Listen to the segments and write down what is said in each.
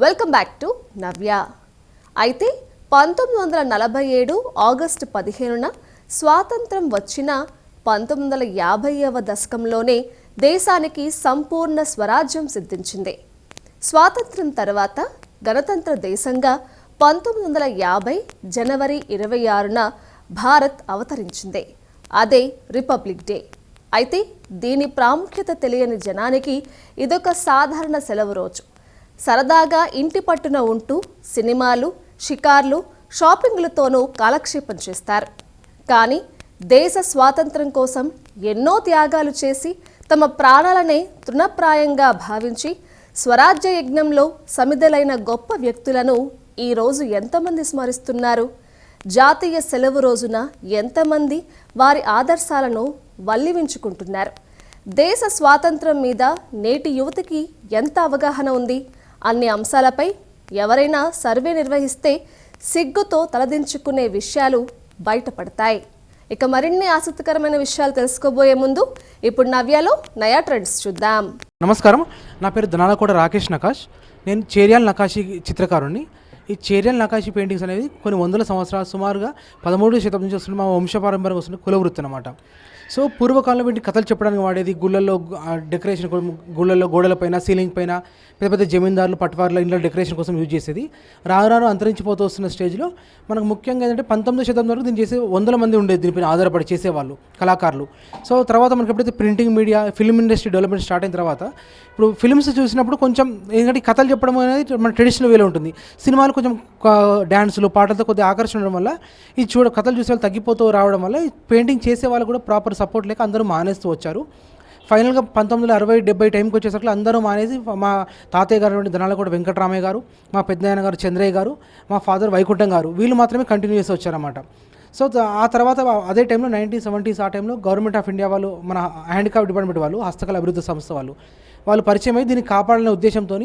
Welcome back to నవ్య. అయితే 1947 August 15న స్వాతంత్రం వచ్చిన 1950వ దశకంలోనే దేశానికి సంపూర్ణ స్వరాజ్యం సిద్ధించింది. స్వాతంత్రం తర్వాత గణతంత్ర దేశంగా 1950 జనవరి 26న భారత్ అవతరించింది. అదే రిపబ్లిక్ డే. అయితే దీని ప్రాముఖ్యత తెలియని జనానికి ఇదొక సాధారణ సెలవు రోజు. సరదాగా ఇంటి పట్టున ఉంటూ సినిమాలు, షికార్లు, షాపింగ్లతోనూ కాలక్షేపం చేస్తారు. కానీ దేశ స్వాతంత్రం కోసం ఎన్నో త్యాగాలు చేసి తమ ప్రాణాలనే తృణప్రాయంగా భావించి స్వరాజ్య యజ్ఞంలో సమిధలైన గొప్ప వ్యక్తులను ఈరోజు ఎంతమంది స్మరిస్తున్నారు? జాతీయ సెలవు రోజున ఎంతమంది వారి ఆదర్శాలను వల్లివించుకుంటున్నారు? దేశ స్వాతంత్రం మీద నేటి యువతకి ఎంత అవగాహన ఉంది? అన్ని అంశాలపై ఎవరైనా సర్వే నిర్వహిస్తే సిగ్గుతో తలదించుకునే విషయాలు బయటపడతాయి. ఇక మరిన్ని ఆసక్తికరమైన విషయాలు తెలుసుకోబోయే ముందు ఇప్పుడు నవ్యాలో నయా ట్రెండ్స్ చూద్దాం. నమస్కారం, నా పేరు దనాలకోట రాకేష్ నకాష్. నేను చేర్యాల నకాశీ చిత్రకారుణ్ణి. ఈ చేర్యాల నకాశీ పెయింటింగ్స్ అనేది కొన్ని వందల సంవత్సరాలు, సుమారుగా 13వ శతాబ్దం నుంచి వస్తున్న మా వంశపారంపర్యంగా వస్తున్న కులవృత్తి అన్నమాట. సో పూర్వకాలంలో వీటి కథలు చెప్పడానికి వాడేది గుళ్ళల్లో డెకరేషన్, గుళ్ళల్లో గోడలపైన, సీలింగ్ పైన పెద్ద పెద్ద జమీందారులు, పట్వార్ల ఇంట్లో డెకరేషన్ కోసం యూజ్ చేసేది. రాను అంతరించిపోతూ వస్తున్న స్టేజ్లో మనకు ముఖ్యంగా ఏంటంటే 19వ శతాబ్దం వరకు దీన్ని చేసే వందల మంది ఉండేది, దీనిపైన ఆధారపడి చేసేవాళ్ళు కళాకారులు. సో తర్వాత మనకి ఎప్పుడైతే printing media, film industry development start అయిన తర్వాత ఇప్పుడు ఫిల్మ్స్ చూసినప్పుడు కొంచెం ఎందుకంటే కథలు చెప్పడం అనేది మన ట్రెడిషనల్ వేలో ఉంటుంది. సినిమాలు కొంచెం డ్యాన్సులు, పాటలతో కొద్దిగా ఆకర్షణ ఉండడం వల్ల ఈ కథలు చూసే వాళ్ళు తగ్గిపోతూ రావడం వల్ల పెయింటింగ్ చేసే వాళ్ళు కూడా ప్రాపర్ సపోర్ట్ లేక అందరూ మానేస్తూ వచ్చారు. ఫైనల్గా 1960-70 టైంకి వచ్చేసరికి అందరూ మానేసి మా తాతయ్య గారు దనాలకోట వెంకటరామయ్య గారు, మా పెద్దనాయన గారు చంద్రయ్య గారు, మా ఫాదర్ వైకుంఠం గారు, వీళ్ళు మాత్రమే కంటిన్యూ చేసి వచ్చారన్నమాట. సో ఆ తర్వాత అదే టైంలో 1970s ఆ టైంలో గవర్నమెంట్ ఆఫ్ ఇండియా వాళ్ళు, మన హ్యాండిక్రాఫ్ట్ డిపార్ట్మెంట్ వాళ్ళు, హస్తకళ అభివృద్ధి సంస్థ వాళ్ళు పరిచయం అయ్యి దీన్ని కాపాడాలనే ఉద్దేశంతో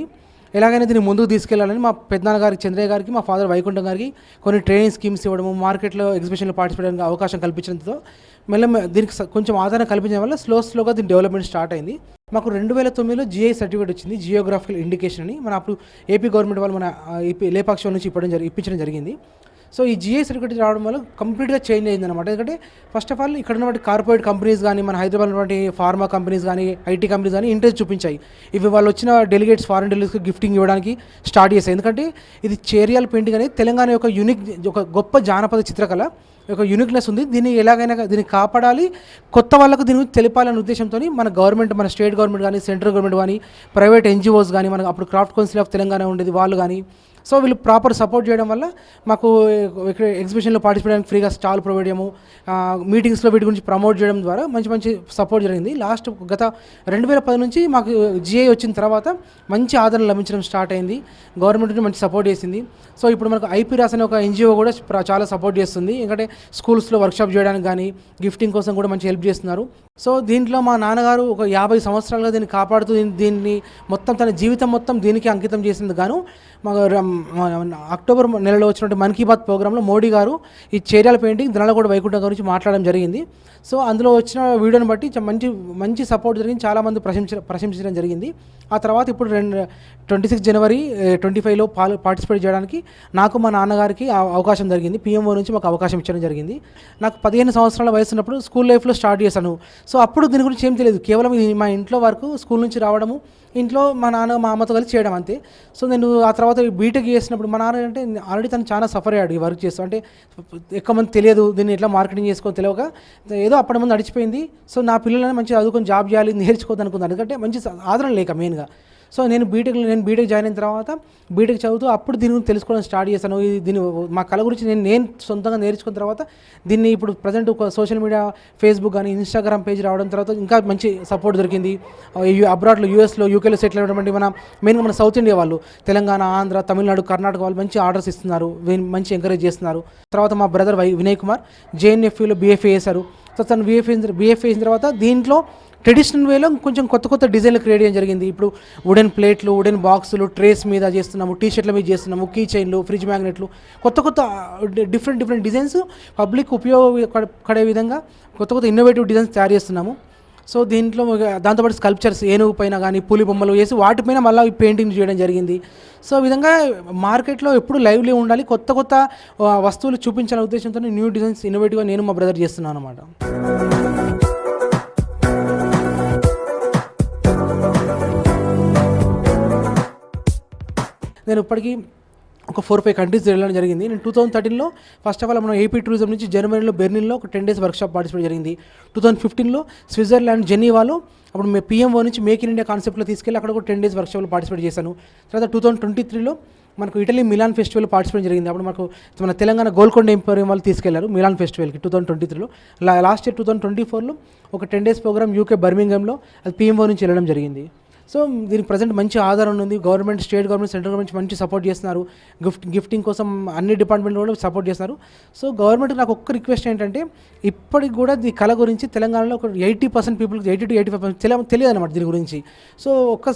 ఎలాగైనా దీన్ని ముందుకు తీసుకెళ్లాలని మా పెద్దనాన్న గారికి, చంద్రయ్య గారికి, మా ఫాదర్ వైకుంఠం గారికి కొన్ని ట్రైనింగ్ స్కీమ్స్ ఇవ్వడము, మార్కెట్లో ఎగ్జిబిషన్లో పార్టిసిపేట్ చేయడానికి అవకాశం కల్పించడంతో దీనికి కొంచెం ఆదరణ కల్పించడం వల్ల స్లోగా దీని డెవలప్మెంట్ స్టార్ట్ అయింది. మాకు 2009లో GI సర్టిఫికేట్ వచ్చింది, జియోగ్రాఫికల్ ఇండికేషన్ అని. మన అప్పుడు ఏపీ గవర్నమెంట్ వాళ్ళు మన లేపాక్షి నుంచి ఇప్పించడం జరిగింది. సో ఈ GI సర్టిఫికేట్ రావడం వల్ల కంప్లీట్గా చేంజ్ అయింది అనమాట. ఎందుకంటే ఫస్ట్ ఆఫ్ ఆల్ ఇక్కడ ఉన్నటువంటి కార్పొరేట్ కంపెనీస్ కానీ, మన హైదరాబాద్ ఉన్నటువంటి ఫార్మా కంపెనీస్ కానీ, ఐటీ కంపెనీస్ కానీ ఇంట్రెస్ట్ చూపించాయి. ఇవి వాళ్ళు వచ్చిన డెలిగేట్స్, ఫారెన్ డెలిగేట్స్కి గిఫ్టింగ్ ఇవ్వడానికి స్టార్ట్ చేశాయి. ఎందుకంటే ఇది చేర్యాల పెయింటింగ్ అనేది తెలంగాణ యొక్క ఒక గొప్ప జానపద చిత్రకళ, ఒక యూనిక్నెస్ ఉంది. దీన్ని ఎలాగైనా దీన్ని కాపాడాలి, కొత్త వాళ్ళకు దీన్ని తెలిపాలనే ఉద్దేశంతో మన గవర్నమెంట్, మన స్టేట్ గవర్నమెంట్ కానీ, సెంట్రల్ గవర్నమెంట్ కానీ, ప్రైవేట్ NGOs కానీ, మనకు అప్పుడు క్రాఫ్ట్ కౌన్సిల్ ఆఫ్ తెలంగాణ ఉండేది, వాళ్ళు కానీ, సో వీళ్ళు ప్రాపర్ సపోర్ట్ చేయడం వల్ల మాకు ఇక్కడ ఎగ్జిబిషన్లో పార్టిసిపేట్ చేయడానికి ఫ్రీగా స్టాల్ ప్రొవైడ్ చేయము, మీటింగ్స్లో వీటి గురించి ప్రమోట్ చేయడం ద్వారా మంచి సపోర్ట్ జరిగింది. గత 2010 నుంచి మాకు GI వచ్చిన తర్వాత మంచి ఆదరణ లభించడం స్టార్ట్ అయింది. గవర్నమెంట్ నుంచి మంచి సపోర్ట్ చేసింది. సో ఇప్పుడు మనకు IP రాస్ అనే ఒక NGO కూడా చాలా సపోర్ట్ చేస్తుంది. ఎందుకంటే స్కూల్స్లో వర్క్షాప్ చేయడానికి కానీ, గిఫ్టింగ్ కోసం కూడా మంచి హెల్ప్ చేస్తున్నారు. సో దీంట్లో మా నాన్నగారు ఒక 50 సంవత్సరాలుగా దీన్ని కాపాడుతూ దీన్ని మొత్తం తన జీవితం మొత్తం దీనికి అంకితం చేసినందుకు గాను అక్టోబర్ నెలలో వచ్చినటువంటి మన్ కీ బాత్ ప్రోగ్రాంలో మోడీ గారు ఈ చేర్యాల పెయింటింగ్ దనాలకోట వైకుంఠం గురించి మాట్లాడడం జరిగింది. సో అందులో వచ్చిన వీడియోని బట్టి మంచి సపోర్ట్ జరిగింది, చాలామంది ప్రశంసించడం జరిగింది. ఆ తర్వాత ఇప్పుడు 26 జనవరి 25లో పార్టిసిపేట్ చేయడానికి నాకు, మా నాన్నగారికి అవకాశం జరిగింది. PMO నుంచి మాకు అవకాశం ఇచ్చడం జరిగింది. నాకు 15 సంవత్సరాల వయసు ఉన్నప్పుడు స్కూల్ లైఫ్లో స్టార్ట్ చేశాను. సో అప్పుడు దీని గురించి ఏం తెలియదు, కేవలం మా ఇంట్లో వరకు స్కూల్ నుంచి రావడము, ఇంట్లో మా నాన్న మా అమ్మతో కలిసి చేయడం అంతే. సో నేను ఆ తర్వాత బీటెక్ చేసినప్పుడు మా నాన్న అంటే ఆల్రెడీ తను చాలా సఫర్ అయ్యాడు ఈ వర్క్ చేస్తూ. అంటే ఎక్కువ మంది తెలియదు, దీన్ని ఎట్లా మార్కెటింగ్ చేసుకోవాలి తెలియక ఏదో అప్పటి ముందు నడిచిపోయింది. సో నా పిల్లలని మంచిగా చదువుకొని జాబ్ చేయాలి, నేర్చుకోవద్దు అనుకున్నాను. ఎందుకంటే మంచి ఆదరణ లేక మెయిన్గా. సో నేను బీటెక్ జాయిన్ అయిన తర్వాత బీటెక్ చదువుతూ అప్పుడు దీని గురించి తెలుసుకోవడం స్టార్ట్ చేశాను. దీని మా కళ గురించి నేను సొంతంగా నేర్చుకున్న తర్వాత దీన్ని ఇప్పుడు ప్రజెంట్ ఒక సోషల్ మీడియా, ఫేస్బుక్ కానీ, ఇన్స్టాగ్రామ్ పేజ్ రావడం తర్వాత ఇంకా మంచి సపోర్ట్ దొరికింది. అబ్రాడ్లో, యూఎస్లో, యూకేలో సెటిల్ అవ్వడం మెయిన్గా మన సౌత్ ఇండియా వాళ్ళు, తెలంగాణ, ఆంధ్ర, తమిళనాడు, కర్ణాటక వాళ్ళు మంచి ఆర్డర్స్ ఇస్తున్నారు, మంచి ఎంకరేజ్ చేస్తున్నారు. తర్వాత మా బ్రదర్ వినయ్ కుమార్ JNFUలో BFA చేశారు. సో తను BFA చేసిన తర్వాత దీంట్లో ట్రెడిషనల్ వేలో కొంచెం కొత్త డిజైన్లు క్రియేట్ చేయడం జరిగింది. ఇప్పుడు వుడెన్ ప్లేట్లు, వుడెన్ బాక్సులు, ట్రేస్ మీద చేస్తున్నాము, టీషర్ట్ల మీద చేస్తున్నాము, కీ చైన్లు, ఫ్రిడ్జ్ మ్యాగ్నెట్లు, కొత్త డిఫరెంట్ డిజైన్స్ పబ్లిక్ ఉపయోగపడే విధంగా కొత్త ఇన్నోవేటివ్ డిజైన్స్ తయారు చేస్తున్నాము. సో దీంట్లో దాంతోపాటు స్కల్ప్చర్స్ ఏనుగు పైన కానీ పులి బొమ్మలు వేసి వాటిపైన మళ్ళీ పెయింటింగ్ చేయడం జరిగింది. సో ఈ విధంగా మార్కెట్లో ఎప్పుడు లైవ్లీ ఉండాలి, కొత్త కొత్త వస్తువులు చూపించాలనే ఉద్దేశంతో న్యూ డిజైన్స్ ఇన్నోవేటివ్గా నేను మా బ్రదర్ చేస్తున్నాను అనమాట. నేను ఇప్పటికీ ఒక 4-5 కంట్రీస్ వెళ్ళడం జరిగింది. నేను 2013లో ఫస్ట్ ఆఫ్ ఆల్ మనం ఏపీ టూరిజం నుంచి జర్మనీలో బెర్లిన్లో ఒక 10 days వర్క్షాప్ పార్టిసిపేట్ జరిగింది. 2015లో స్విట్జర్లాండ్ జెనీవాలో అప్పుడు PMO నుంచి మేక్ ఇన్ ఇండియా కాన్సెప్ట్లో తీసుకెళ్ళి అక్కడ ఒక 10 days వర్క్షాప్లో పార్టిసిపేట్ చేశాను. తర్వాత 2023లో మనకు ఇటలీ మిలాన్ ఫెస్టివల్ పార్టిసిపేట్ జరిగింది. అప్పుడు మనకు మన తెలంగాణ గోల్కొండ ఎంపోరియం వాళ్ళు తీసుకెళ్లారు మిలాన్ ఫెస్టివల్కి 2023లో. లాస్ట్ ఇయర్ 2024లో ఒక 10 days ప్రోగ్రామ్ యూకే బర్మింగ్హామ్లో అది PMO నుంచి వెళ్ళడం జరిగింది. సో దీనికి ప్రజెంట్ మంచి ఆధారం ఉంది. Government, state government, central government మంచి సపోర్ట్ చేస్తున్నారు. గిఫ్టింగ్ కోసం అన్ని డిపార్ట్మెంట్లు కూడా సపోర్ట్ చేస్తున్నారు. సో గవర్నమెంట్ నాకు ఒక్క రిక్వెస్ట్ ఏంటంటే ఇప్పటికి కూడా ఈ కళ గురించి తెలంగాణలో ఒక 80% పీపుల్కి 80 to 85% తెలియదు అనమాట దీని గురించి. సో ఒక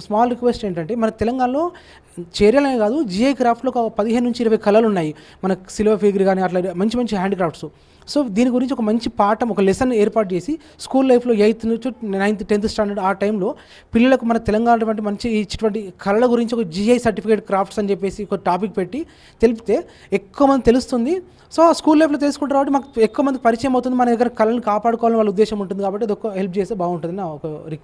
స్మాల్ రిక్వెస్ట్ ఏంటంటే మన తెలంగాణలో చేరియలనే కాదు GI క్రాఫ్ట్లో ఒక 15 నుంచి 20 కళలు ఉన్నాయి. మనకు సిల్వర్ ఫిగర్ కానీ అట్లా మంచి మంచి హ్యాండిక్రాఫ్ట్స్. సో దీని గురించి ఒక మంచి పాఠం, ఒక లెసన్ ఏర్పాటు చేసి స్కూల్ లైఫ్లో 8th నుంచి 9th 10th స్టాండర్డ్ ఆ టైంలో పిల్లలకు మన తెలంగాణ వంటి మంచి ఇటువంటి కళల గురించి ఒక GI సర్టిఫికేట్ క్రాఫ్ట్స్ అని చెప్పేసి ఒక టాపిక్ పెట్టి తెలిపితే ఎక్కువ మంది తెలుస్తుంది. సో స్కూల్ లైఫ్లో తెలుసుకుంటారు కాబట్టి మాకు ఎక్కువ మందికి పరిచయం అవుతుంది. మన దగ్గర కళలను కాపాడుకోవాలని వాళ్ళ ఉద్దేశం ఉంటుంది కాబట్టి అది ఒక హెల్ప్ చేస్తే బాగుంటుంది నా ఒక రిక్వెస్ట్.